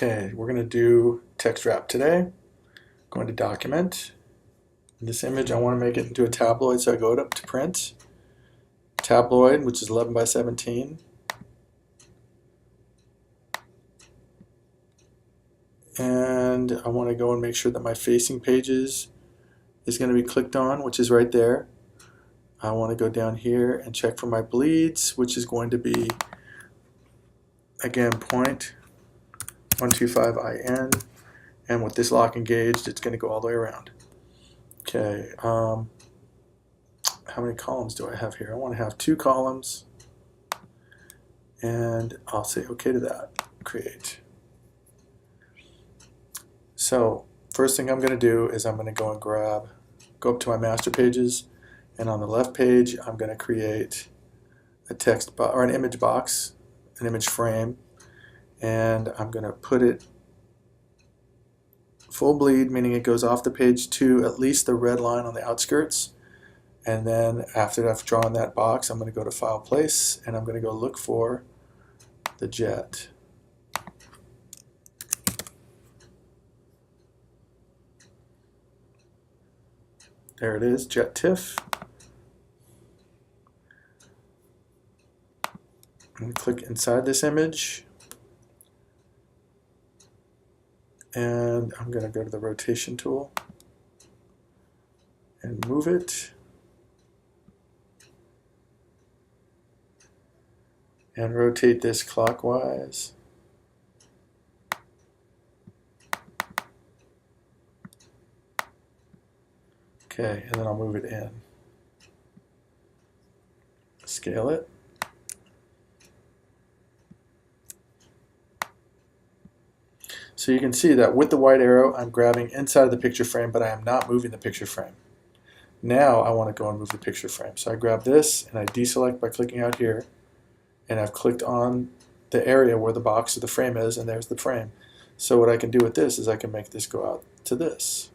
Okay, we're going to do text wrap today. Going to document. In this image, I want to make it into a tabloid, so I go up to print. Tabloid, which is 11 by 17. And I want to go and make sure that my facing pages is going to be clicked on, which is right there. I want to go down here and check for my bleeds, which is going to be, again, 0.125 IN. And with this lock engaged, it's going to go all the way around. Okay, how many columns do I have here? I want to have 2 columns, and I'll say OK to that. Create. So first thing I'm going to do is I'm going to go and go up to my master pages, and on the left page I'm going to create a text box or an image box, an image frame, and I'm going to put it full bleed, meaning it goes off the page to at least the red line on the outskirts. And then after I've drawn that box, I'm going to go to File, Place, and I'm going to go look for the jet. There it is, jet TIFF. And click inside this image. And I'm going to go to the rotation tool and move it. And rotate this clockwise. Okay, and then I'll move it in. Scale it. So you can see that with the white arrow, I'm grabbing inside of the picture frame, but I am not moving the picture frame. Now I want to go and move the picture frame. So I grab this and I deselect by clicking out here, and I've clicked on the area where the box of the frame is, and there's the frame. So what I can do with this is I can make this go out to this.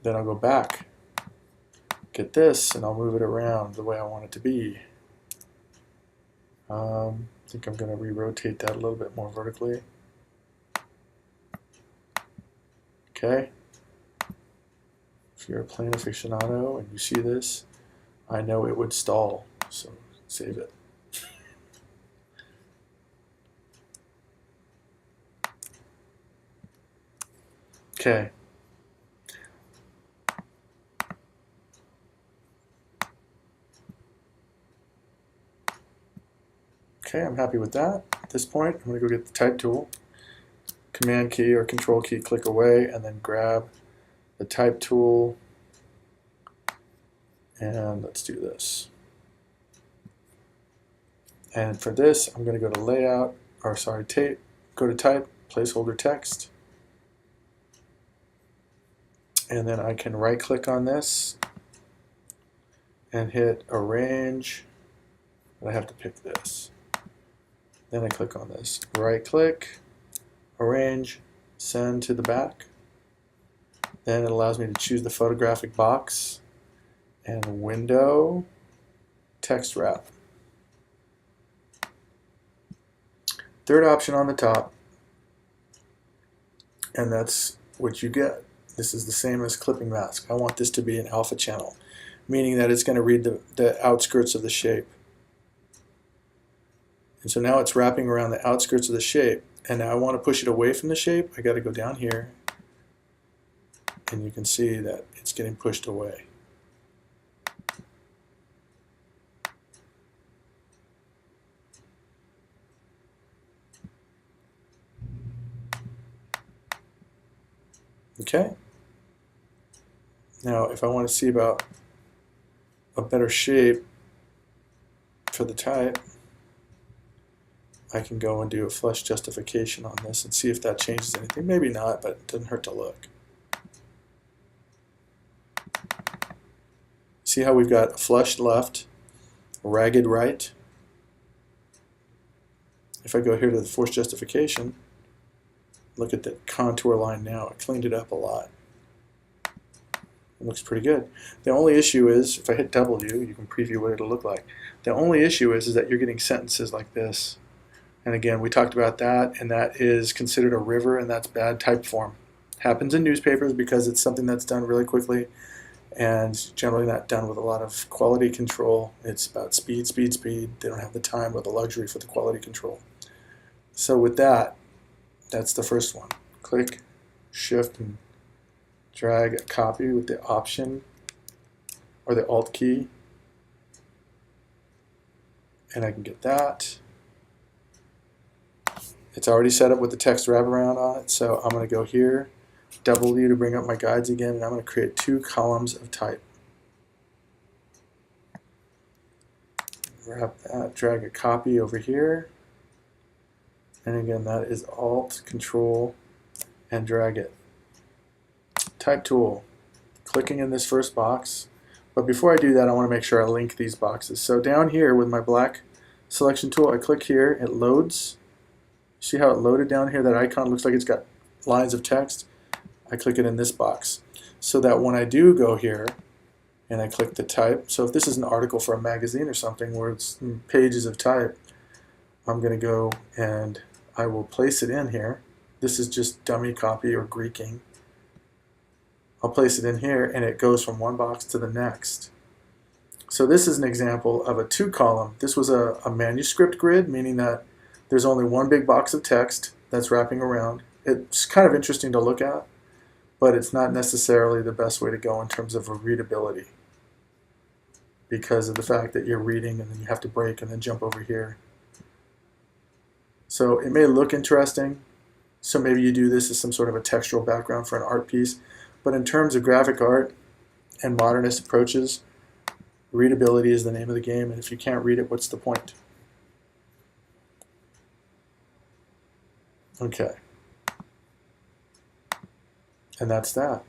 Then I'll go back, get this, and I'll move it around the way I want it to be. I think I'm going to re-rotate that a little bit more vertically. Okay. If you're a plane aficionado and you see this, I know it would stall, so save it. Okay. Okay, I'm happy with that. At this point, I'm going to go get the type tool. Command key or control key, click away, and then grab the type tool. And let's do this. And for this, I'm going to go to layout, or sorry, tape, go to type, placeholder text. And then I can right click on this and hit arrange, but I have to pick this. Then I click on this, right click, arrange, send to the back. Then it allows me to choose the photographic box and window, text wrap. Third option on the top, and that's what you get. This is the same as clipping mask. I want this to be an alpha channel, meaning that it's going to read the outskirts of the shape. And so now it's wrapping around the outskirts of the shape, and now I want to push it away from the shape. I got to go down here, and you can see that it's getting pushed away. Okay. Now, if I want to see about a better shape for the type, I can go and do a flush justification on this and see if that changes anything. Maybe not, but it doesn't hurt to look. See how we've got a flush left, a ragged right. If I go here to the force justification, look at the contour line now. I cleaned it up a lot. It looks pretty good. The only issue is, if I hit W, you can preview what it'll look like. The only issue is that you're getting sentences like this. And again, we talked about that, and that is considered a river, and that's bad type form. Happens in newspapers because it's something that's done really quickly and generally not done with a lot of quality control. It's about speed, speed, speed. They don't have the time or the luxury for the quality control. So with that, that's the first one. Click, shift, and drag a copy with the Option or the Alt key, and I can get that. It's already set up with the text wraparound on it, so I'm going to go here, W to bring up my guides again, and I'm going to create 2 columns of type. Wrap that, drag a copy over here, and again that is Alt, Control, and drag it. Type tool, clicking in this first box, but before I do that I want to make sure I link these boxes. So down here with my black selection tool, I click here, it loads. See how it loaded down here? That icon looks like it's got lines of text. I click it in this box so that when I do go here and I click the type, so if this is an article for a magazine or something where it's pages of type, I'm going to go and I will place it in here. This is just dummy copy or Greeking. I'll place it in here and it goes from one box to the next. So this is an example of a 2-column. This was a manuscript grid, meaning that there's only one big box of text that's wrapping around. It's kind of interesting to look at, but it's not necessarily the best way to go in terms of readability because of the fact that you're reading and then you have to break and then jump over here. So it may look interesting, so maybe you do this as some sort of a textual background for an art piece, but in terms of graphic art and modernist approaches, readability is the name of the game, and if you can't read it, what's the point? Okay. And that's that.